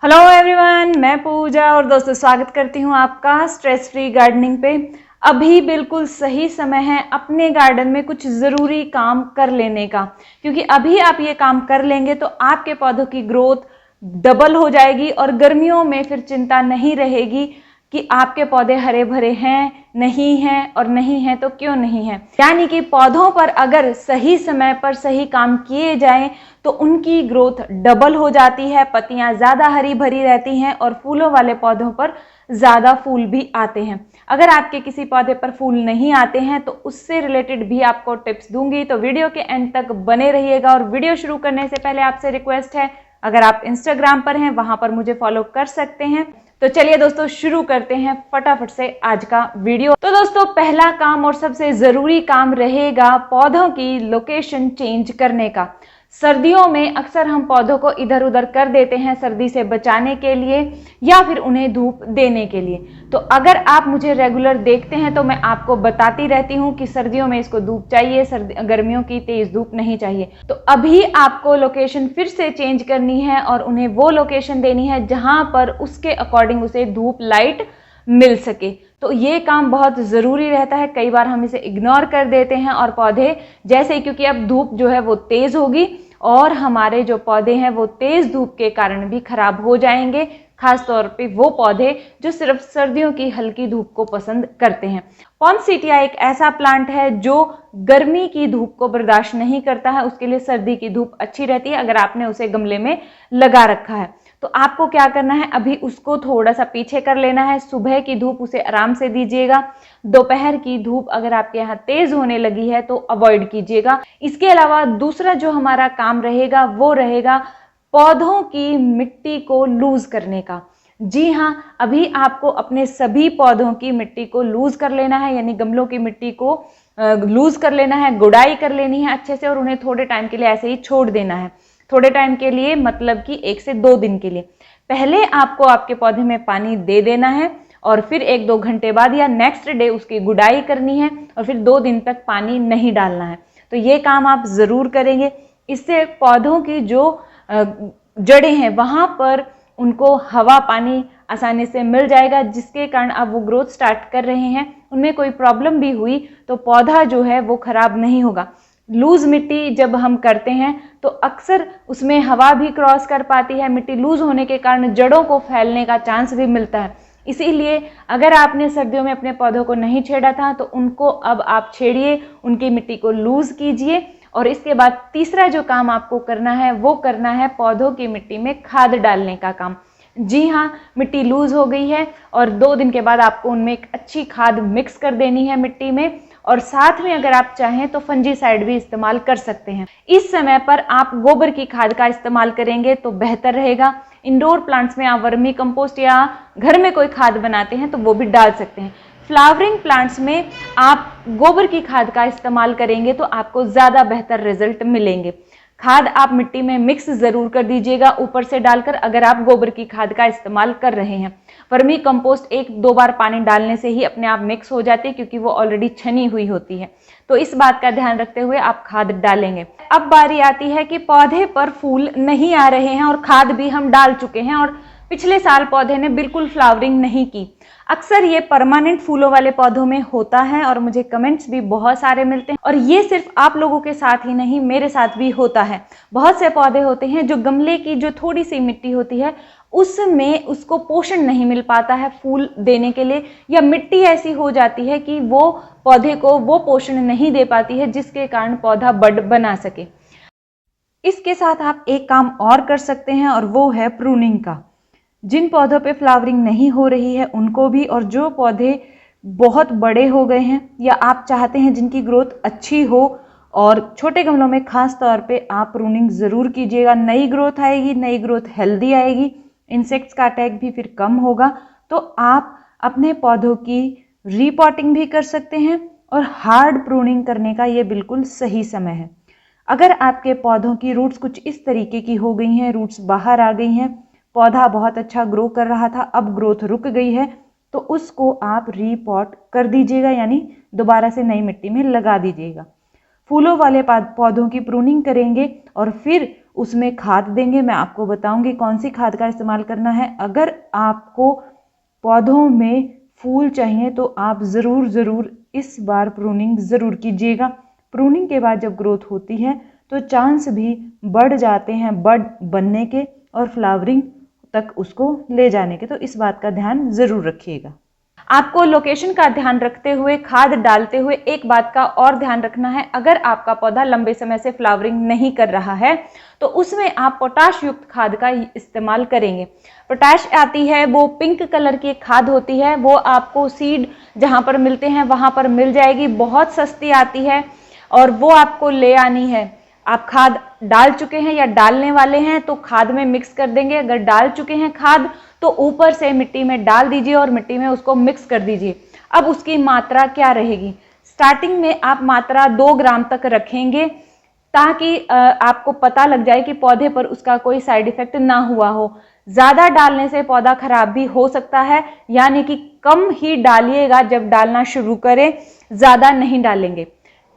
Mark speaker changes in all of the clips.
Speaker 1: Hello everyone, मैं पूजा और दोस्तों स्वागत करती हूँ आपका स्ट्रेस फ्री गार्डनिंग पे। अभी बिल्कुल सही समय है अपने गार्डन में कुछ ज़रूरी काम कर लेने का, क्योंकि अभी आप ये काम कर लेंगे तो आपके पौधों की ग्रोथ डबल हो जाएगी और गर्मियों में फिर चिंता नहीं रहेगी कि आपके पौधे हरे भरे हैं नहीं हैं, और नहीं हैं तो क्यों नहीं हैं। यानी कि पौधों पर अगर सही समय पर सही काम किए जाएं तो उनकी ग्रोथ डबल हो जाती है, पत्तियां ज़्यादा हरी भरी रहती हैं और फूलों वाले पौधों पर ज़्यादा फूल भी आते हैं। अगर आपके किसी पौधे पर फूल नहीं आते हैं तो उससे रिलेटेड भी आपको टिप्स दूंगी, तो वीडियो के एंड तक बने रहिएगा। और वीडियो शुरू करने से पहले आपसे रिक्वेस्ट है, अगर आप इंस्टाग्राम पर हैं वहां पर मुझे फॉलो कर सकते हैं। तो चलिए दोस्तों शुरू करते हैं फटाफट से आज का वीडियो। तो दोस्तों पहला काम और सबसे ज़रूरी काम रहेगा पौधों की लोकेशन चेंज करने का। सर्दियों में अक्सर हम पौधों को इधर उधर कर देते हैं सर्दी से बचाने के लिए या फिर उन्हें धूप देने के लिए। तो अगर आप मुझे रेगुलर देखते हैं तो मैं आपको बताती रहती हूँ कि सर्दियों में इसको धूप चाहिए, गर्मियों की तेज धूप नहीं चाहिए। तो अभी आपको लोकेशन फिर से चेंज करनी है और उन्हें वो लोकेशन देनी है जहां पर उसके अकॉर्डिंग उसे धूप लाइट मिल सके। तो ये काम बहुत ज़रूरी रहता है। कई बार हम इसे इग्नोर कर देते हैं और पौधे जैसे ही, क्योंकि अब धूप जो है वो तेज़ होगी और हमारे जो पौधे हैं वो तेज़ धूप के कारण भी खराब हो जाएंगे, खास तौर पे वो पौधे जो सिर्फ सर्दियों की हल्की धूप को पसंद करते हैं। पॉनसीटिया एक ऐसा प्लांट है जो गर्मी की धूप को बर्दाश्त नहीं करता है, उसके लिए सर्दी की धूप अच्छी रहती है अगर आपने उसे गमले में लगा रखा है। तो आपको क्या करना है, अभी उसको थोड़ा सा पीछे कर लेना है। सुबह की धूप उसे आराम से दीजिएगा। दोपहर की धूप अगर आपके यहाँ तेज होने लगी है तो अवॉइड कीजिएगा। इसके अलावा दूसरा जो हमारा काम रहेगा वो रहेगा पौधों की मिट्टी को लूज करने का। जी हाँ, अभी आपको अपने सभी पौधों की मिट्टी को लूज कर लेना है, यानी गमलों की मिट्टी को लूज कर लेना है, गुड़ाई कर लेनी है अच्छे से और उन्हें थोड़े टाइम के लिए ऐसे ही छोड़ देना है। थोड़े टाइम के लिए मतलब कि 1 से 2 दिन के लिए। पहले आपको आपके पौधे में पानी दे देना है और फिर 1-2 घंटे बाद या नेक्स्ट डे उसकी गुड़ाई करनी है और फिर 2 दिन तक पानी नहीं डालना है। तो ये काम आप ज़रूर करेंगे। इससे पौधों की जो जड़ें हैं वहाँ पर उनको हवा पानी आसानी से मिल जाएगा, जिसके कारण अब वो ग्रोथ स्टार्ट कर रहे हैं, उनमें कोई प्रॉब्लम भी हुई तो पौधा जो है वो खराब नहीं होगा। लूज मिट्टी जब हम करते हैं तो अक्सर उसमें हवा भी क्रॉस कर पाती है। मिट्टी लूज होने के कारण जड़ों को फैलने का चांस भी मिलता है। इसीलिए अगर आपने सर्दियों में अपने पौधों को नहीं छेड़ा था तो उनको अब आप छेड़िए, उनकी मिट्टी को लूज कीजिए। और इसके बाद तीसरा जो काम आपको करना है वो करना है पौधों की मिट्टी में खाद डालने का काम। जी हाँ, मिट्टी लूज हो गई है और 2 दिन के बाद आपको उनमें एक अच्छी खाद मिक्स कर देनी है मिट्टी में। और साथ में अगर आप चाहें तो फंजीसाइड भी इस्तेमाल कर सकते हैं। इस समय पर आप गोबर की खाद का इस्तेमाल करेंगे तो बेहतर रहेगा। इंडोर प्लांट्स में आप वर्मी कंपोस्ट या घर में कोई खाद बनाते हैं तो वो भी डाल सकते हैं। फ्लावरिंग प्लांट्स में आप गोबर की खाद का इस्तेमाल करेंगे तो आपको ज़्यादा बेहतर रिजल्ट मिलेंगे। खाद आप मिट्टी में मिक्स ज़रूर कर दीजिएगा ऊपर से डालकर, अगर आप गोबर की खाद का इस्तेमाल कर रहे हैं। वर्मी कंपोस्ट 1-2 बार पानी डालने से ही अपने आप मिक्स हो जाती है, क्योंकि वो ऑलरेडी छनी हुई होती है। तो इस बात का ध्यान रखते हुए आप खाद डालेंगे। अब बारी आती है कि पौधे पर फूल नहीं आ रहे हैं और खाद भी हम डाल चुके हैं और पिछले साल पौधे ने बिल्कुल फ्लावरिंग नहीं की। अक्सर ये परमानेंट फूलों वाले पौधों में होता है और मुझे कमेंट्स भी बहुत सारे मिलते हैं। और ये सिर्फ आप लोगों के साथ ही नहीं, मेरे साथ भी होता है। बहुत से पौधे होते हैं जो गमले की जो थोड़ी सी मिट्टी होती है उसमें उसको पोषण नहीं मिल पाता है फूल देने के लिए, या मिट्टी ऐसी हो जाती है कि वो पौधे को वो पोषण नहीं दे पाती है जिसके कारण पौधा बड बना सके। इसके साथ आप एक काम और कर सकते हैं और वो है प्रूनिंग का। जिन पौधों पे फ्लावरिंग नहीं हो रही है उनको भी, और जो पौधे बहुत बड़े हो गए हैं या आप चाहते हैं जिनकी ग्रोथ अच्छी हो और छोटे गमलों में खास तौर पे आप प्रूनिंग ज़रूर कीजिएगा। नई ग्रोथ आएगी, नई ग्रोथ हेल्दी आएगी, इंसेक्ट्स का अटैक भी फिर कम होगा। तो आप अपने पौधों की रीपॉटिंग भी कर सकते हैं और हार्ड प्रूनिंग करने का ये बिल्कुल सही समय है। अगर आपके पौधों की रूट्स कुछ इस तरीके की हो गई हैं, रूट्स बाहर आ गई हैं, पौधा बहुत अच्छा ग्रो कर रहा था अब ग्रोथ रुक गई है, तो उसको आप रीपॉट कर दीजिएगा, यानी दोबारा से नई मिट्टी में लगा दीजिएगा। फूलों वाले पौधों की प्रूनिंग करेंगे और फिर उसमें खाद देंगे। मैं आपको बताऊंगी कौन सी खाद का इस्तेमाल करना है। अगर आपको पौधों में फूल चाहिए तो आप ज़रूर इस बार प्रूनिंग ज़रूर कीजिएगा। प्रूनिंग के बाद जब ग्रोथ होती है तो चांस भी बढ़ जाते हैं बड बनने के और फ्लावरिंग तक उसको ले जाने के। तो इस बात का ध्यान ज़रूर रखिएगा। आपको लोकेशन का ध्यान रखते हुए खाद डालते हुए एक बात का और ध्यान रखना है, अगर आपका पौधा लंबे समय से फ्लावरिंग नहीं कर रहा है तो उसमें आप पोटाश युक्त खाद का इस्तेमाल करेंगे। पोटाश आती है, वो पिंक कलर की एक खाद होती है, वो आपको सीड जहां पर मिलते हैं वहां पर मिल जाएगी, बहुत सस्ती आती है और वो आपको ले आनी है। आप खाद डाल चुके हैं या डालने वाले हैं तो खाद में मिक्स कर देंगे। अगर डाल चुके हैं खाद तो ऊपर से मिट्टी में डाल दीजिए और मिट्टी में उसको मिक्स कर दीजिए। अब उसकी मात्रा क्या रहेगी, स्टार्टिंग में आप मात्रा 2 ग्राम तक रखेंगे ताकि आपको पता लग जाए कि पौधे पर उसका कोई साइड इफेक्ट ना हुआ हो। ज्यादा डालने से पौधा खराब भी हो सकता है, यानी कि कम ही डालिएगा जब डालना शुरू करें, ज्यादा नहीं डालेंगे।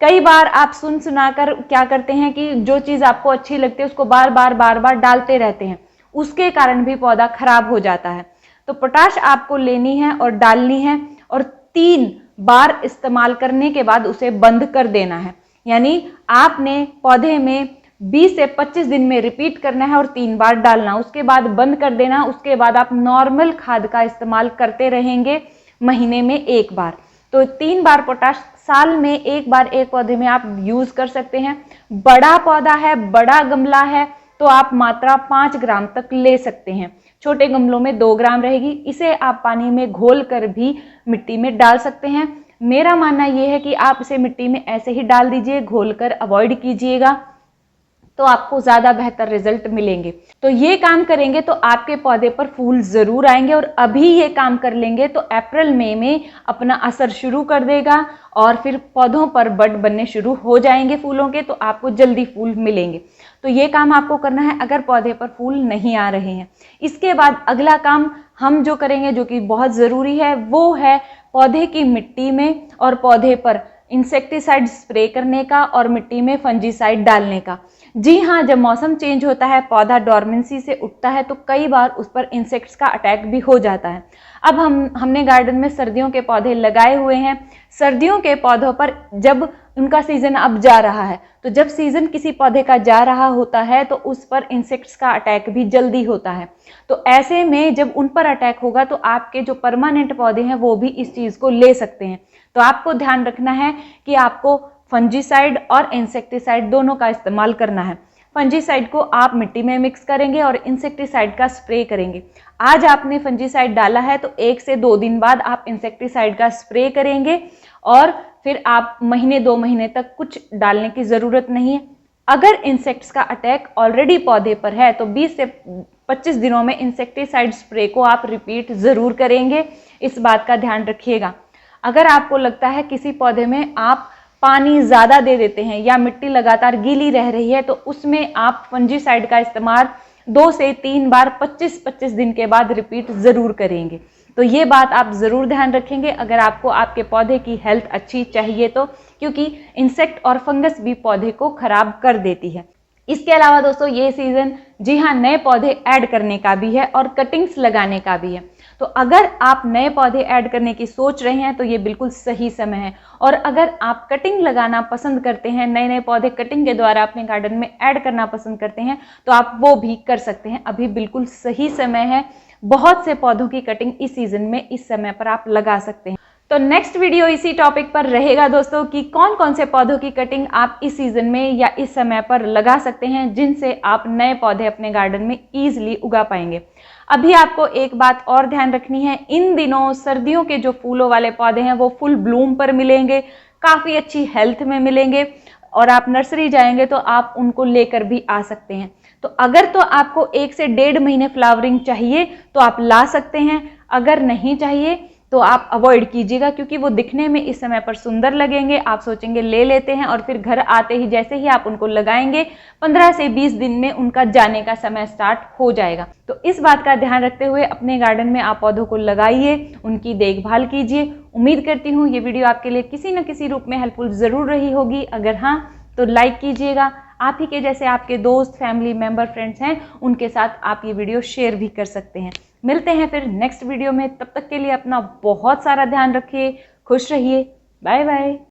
Speaker 1: कई बार आप सुनाकर क्या करते हैं कि जो चीज आपको अच्छी लगती है उसको बार बार डालते रहते हैं, उसके कारण भी पौधा खराब हो जाता है। तो पोटाश आपको लेनी है और डालनी है और 3 बार इस्तेमाल करने के बाद उसे बंद कर देना है। यानी आपने पौधे में 20 से 25 दिन में रिपीट करना है और 3 बार डालना, उसके बाद बंद कर देना। उसके बाद आप नॉर्मल खाद का इस्तेमाल करते रहेंगे महीने में 1 बार। तो 3 बार पोटाश साल में 1 बार एक पौधे में आप यूज कर सकते हैं। बड़ा पौधा है, बड़ा गमला है तो आप मात्रा 5 ग्राम तक ले सकते हैं। छोटे गमलों में 2 ग्राम रहेगी। इसे आप पानी में घोल कर भी मिट्टी में डाल सकते हैं। मेरा मानना यह है कि आप इसे मिट्टी में ऐसे ही डाल दीजिए, घोलकर अवॉइड कीजिएगा, तो आपको ज्यादा बेहतर रिजल्ट मिलेंगे। तो ये काम करेंगे तो आपके पौधे पर फूल जरूर आएंगे और अभी ये काम कर लेंगे तो अप्रैल मई में अपना असर शुरू कर देगा और फिर पौधों पर बड बनने शुरू हो जाएंगे फूलों के, तो आपको जल्दी फूल मिलेंगे। तो ये काम आपको करना है अगर पौधे पर फूल नहीं आ रहे हैं। इसके बाद अगला काम हम जो करेंगे जो कि बहुत जरूरी है वो है पौधे की मिट्टी में और पौधे पर इंसेक्टिसाइड स्प्रे करने का और मिट्टी में फंजीसाइड डालने का। जी हाँ, जब मौसम चेंज होता है, पौधा डॉर्मेंसी से उठता है तो कई बार उस पर इंसेक्ट्स का अटैक भी हो जाता है। अब हमने गार्डन में सर्दियों के पौधे लगाए हुए हैं। सर्दियों के पौधों पर जब उनका सीजन अब जा रहा है, तो जब सीजन किसी पौधे का जा रहा होता है तो उस पर इंसेक्ट्स का अटैक भी जल्दी होता है। तो ऐसे में जब उन पर अटैक होगा तो आपके जो परमानेंट पौधे हैं वो भी इस चीज को ले सकते हैं। तो आपको ध्यान रखना है कि आपको फंजीसाइड और इंसेक्टिसाइड दोनों का इस्तेमाल करना है। फंजीसाइड को आप मिट्टी में मिक्स करेंगे और इंसेक्टिसाइड का स्प्रे करेंगे। आज आपने फंजीसाइड डाला है तो 1 से 2 दिन बाद आप इंसेक्टिसाइड का स्प्रे करेंगे और फिर आप महीने 2 महीने तक कुछ डालने की जरूरत नहीं है। अगर इंसेक्ट्स का अटैक ऑलरेडी पौधे पर है तो 20 से 25 दिनों में इंसेक्टिसाइड स्प्रे को आप रिपीट जरूर करेंगे, इस बात का ध्यान रखिएगा। अगर आपको लगता है किसी पौधे में आप पानी ज्यादा दे देते हैं या मिट्टी लगातार गीली रह रही है तो उसमें आप फंजीसाइड का इस्तेमाल 2 से 3 बार 25-25 दिन के बाद रिपीट जरूर करेंगे। तो ये बात आप जरूर ध्यान रखेंगे अगर आपको आपके पौधे की हेल्थ अच्छी चाहिए तो, क्योंकि इंसेक्ट और फंगस भी पौधे को खराब कर देती है। इसके अलावा दोस्तों ये सीजन जी हाँ नए पौधे ऐड करने का भी है और कटिंग्स लगाने का भी है। तो अगर आप नए पौधे ऐड करने की सोच रहे हैं तो ये बिल्कुल सही समय है। और अगर आप कटिंग लगाना पसंद करते हैं, नए नए पौधे कटिंग के द्वारा अपने गार्डन में ऐड करना पसंद करते हैं तो आप वो भी कर सकते हैं। अभी बिल्कुल सही समय है। बहुत से पौधों की कटिंग इस सीजन में इस समय पर आप लगा सकते हैं। तो नेक्स्ट वीडियो इसी टॉपिक पर रहेगा दोस्तों कि कौन कौन से पौधों की कटिंग आप इस सीजन में या इस समय पर लगा सकते हैं जिनसे आप नए पौधे अपने गार्डन में इजीली उगा पाएंगे। अभी आपको एक बात और ध्यान रखनी है, इन दिनों सर्दियों के जो फूलों वाले पौधे हैं वो फुल ब्लूम पर मिलेंगे, काफी अच्छी हेल्थ में मिलेंगे और आप नर्सरी जाएंगे तो आप उनको लेकर भी आ सकते हैं। तो अगर तो आपको 1 से 1.5 महीने फ्लावरिंग चाहिए तो आप ला सकते हैं, अगर नहीं चाहिए तो आप अवॉइड कीजिएगा क्योंकि वो दिखने में इस समय पर सुंदर लगेंगे। आप सोचेंगे ले लेते हैं और फिर घर आते ही जैसे ही आप उनको लगाएंगे 15 से 20 दिन में उनका जाने का समय स्टार्ट हो जाएगा। तो इस बात का ध्यान रखते हुए अपने गार्डन में आप पौधों को लगाइए, उनकी देखभाल कीजिए। उम्मीद करती हूँ ये वीडियो आपके लिए किसी न किसी रूप में हेल्पफुल जरूर रही होगी। अगर हाँ तो लाइक कीजिएगा। आप ही के जैसे आपके दोस्त, फैमिली मेंबर, फ्रेंड्स हैं, उनके साथ आप ये वीडियो शेयर भी कर सकते हैं। मिलते हैं फिर नेक्स्ट वीडियो में, तब तक के लिए अपना बहुत सारा ध्यान रखिए, खुश रहिए, बाय बाय।